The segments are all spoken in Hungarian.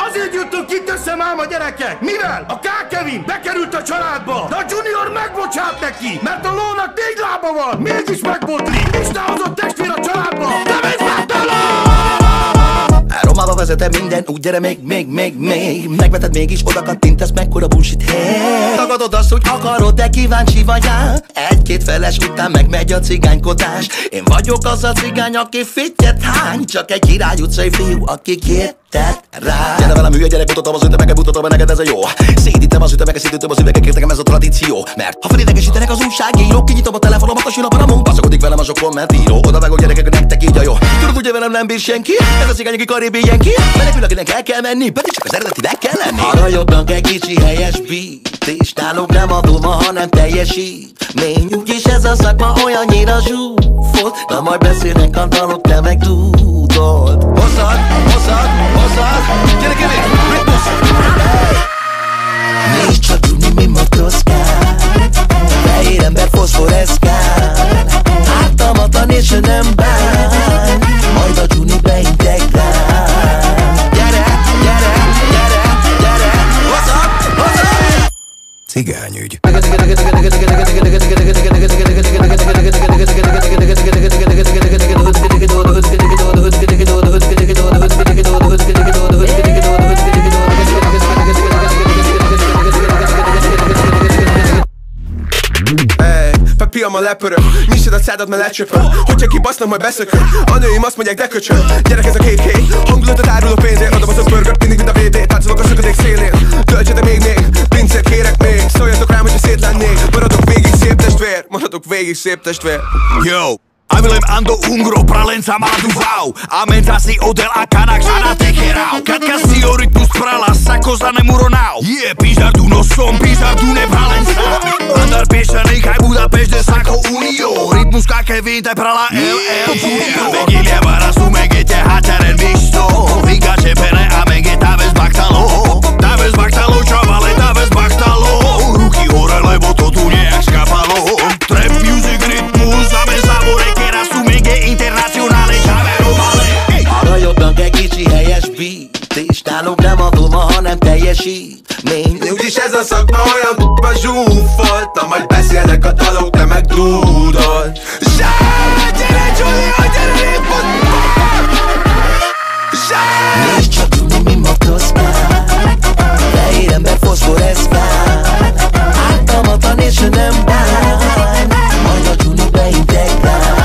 Azért jöttünk itt össze, máma gyerekek! Mivel a K. Kevin bekerült a családba, de a Junior megbocsát neki, mert a lónak 4 lába van, mégis megbotlik! Isten hozott testvér a családba! Nem is Romába vezetem minden, úgy gyere még megveted mégis oda kattintesz, mekkora bullshit, hey. Tagadod azt, hogy akarod, de kíváncsi vagy rá. 1-2 feles után megmegy a cigánykodás. Én vagyok az a cigány, aki fittyet hány. Csak egy Király utcai fiú, aki kértet rá. Gyere velem hülye gyerek, mutatom az ütemeket, mutatom, neked ez a jó. Szédítem az ütemeket, szédítem az üvegekért, nekem ez a tradíció. Mert ha felidegesítenek az újságírók, kinyitom a telefonomat, a sinaparamon, baszakodik velem a sok kommentíró. Oda vágok gyerekek, nektek így a jó. Tudod, ugye velem nem bír senki, ez a cigány, aki karibien ki. Menekül, akinek el kell menni, pedig csak az eredetinek kell lenni. Arra jobbnak egy kicsi helyes beat, és nálunk nem a duma, hanem teljesítmény. Úgyis ez a szakma olyannyira zsúfolt, na majd beszélnek a dalok, te meg tudod. Hozzad, gyere Kevin, ritmus! Nézd csak Juni, mi motoszkál, fehér ember foszforeszkál, ártalmatlan és ő nem bán, majd a Juni beintegrál. Cigányügy. Piam a lepöröm, nyissad a szádat, mert lecsöpöm. Hogyha kibasznak, majd beszököm. A nőim azt mondják, de köcsöm. Gyerek, ez a kék héj, hangulatot árul a pénzért. Adom az a burgert, mindig mint a VD. Táncolok a szakadék szélén, töltsetek még pincét kérek még, szóljatok rám, hogyha szét lennék. Maradok végig szép testvér. Yo! Avilem ando ungro, pralenca má duvau. A menza si odel a kanak žana tekerau. Katka si o rytmus prala, sako za nemuronau. Je, pizardu nosom, pizardu ne pralenca. Andar piešanej, kaj Budapešť de sako unio. Rytmus K. Kevin, te prala LL Junior. Vegilia varasu, megete hataren visto. Viga čepene a megeta bez baktalo. Ta bez baktalo, čavale, ta bez baktalo. Ruky hore, lebo to tu nejak škapalo. Trap music, rytmus, zame závorek. Internacionális haveromale. Arra jobbnak egy kicsi helyes beat, és nálunk nem a duma, hanem teljesítmény. Úgyis ez a szakma olyan b***ba zsúfolt, na majd beszélnek a dalok, te meg dúdol. Zsáj, gyere Juni, gyere répot! Zsáj! Nézd csak Juni, mi motoszkál, fehér ember foszforeszkál, ártalmatlan és ő nem bán, majd a Juni beintegrál.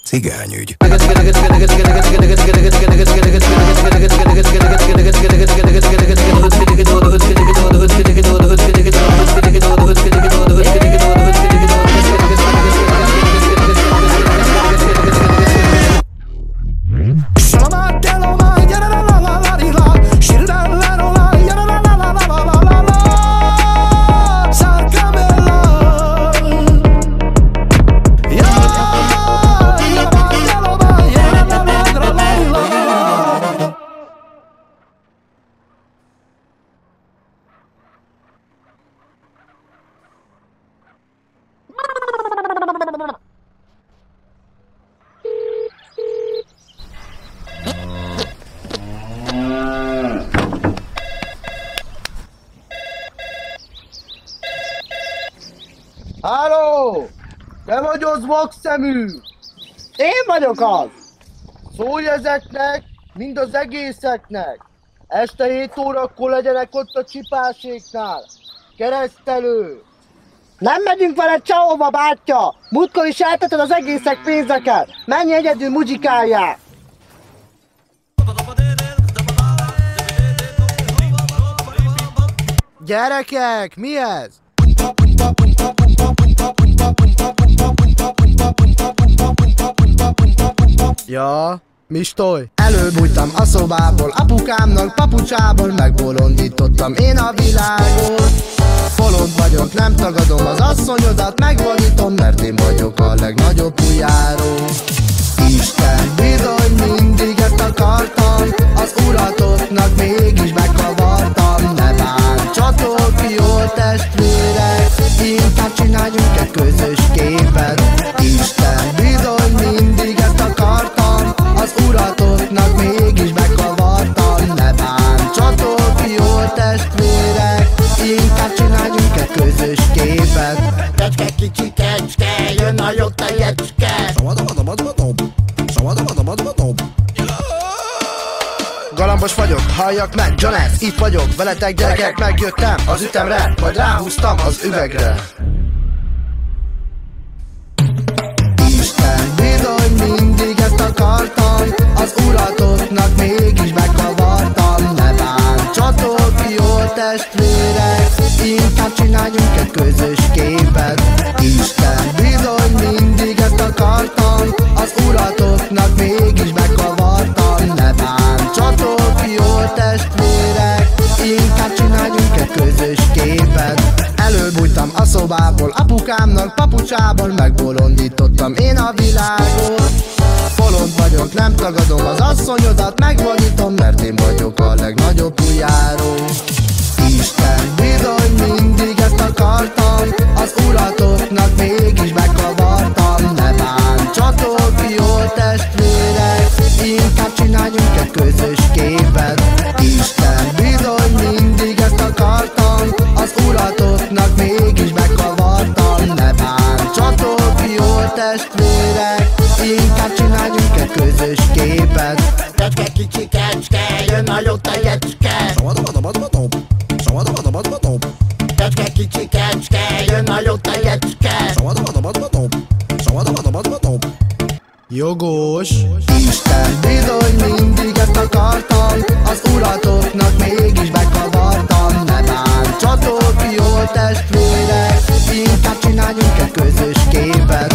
Cigányügy. Halló! Te vagy az vakszemű? Én vagyok az! Szólj ezeknek, mind az egészeknek! Este 7 órakor legyenek ott a csipáséknál! Keresztelő! Nem megyünk veled sehova, bátya! Múltkor is elteted az egészek pénzeket! Menj egyedül, muzsikáljál! Gyerekek, mi ez? Ja, mi stoj? Előbújtam a szobából, apukámnak papucsából, megbolondítottam én a világot. Bolond vagyok, nem tagadom az asszonyodat, megvonítom, mert én vagyok a legnagyobb ujjáró. Isten bizony mindig ezt akartam, az uratoknak mégis megkavartam. Ne bántsatok jól testvérek, inkább csináljunk egy közös képet. Kecske, kicsi kecske, jön a jó tejecske. Galambos vagyok, halljak meg, Jones, itt vagyok, veletek gyerekek, megjöttem az ütemre, majd ráhúztam az üvegre. Isten bizony mindig ezt akartam, az uratoknak mégis megkavartam. Ne bántsatok, jó testvérek, inkább csináljunk egy közös képet. Isten bizony mindig ezt akartam, az uratoknak mégis megkavartam. Ne bántsatok, jó testvérek, inkább csináljunk egy közös képet. Előbújtam a szobából, apukámnak papucsában megbolondítottam én a világot. Bolond vagyok, nem tagadom az asszonyodat, megvadítom, mert én vagyok a legnagyobb újjáró. Isten bizony mindig ezt akartam, az uratoknak mégis megkavartam. Ne bántsatok, jó testvérek, inkább csináljunk egy közös képet. Isten bizony mindig ezt akartam, az uratoknak mégis megkavartam. Ne bántsatok, jó testvérek, inkább csináljunk egy közös képet. Kecske, kicsi kecske, jön a jó tejecske. Kecske, kicsi kecske, jön a jó tejecske. Jogos. Isten bizony mindig ezt akartam, az uratoknak mégis megkavartam. Ne bántsatok, jó testvérek, inkább csináljunk egy közös képet.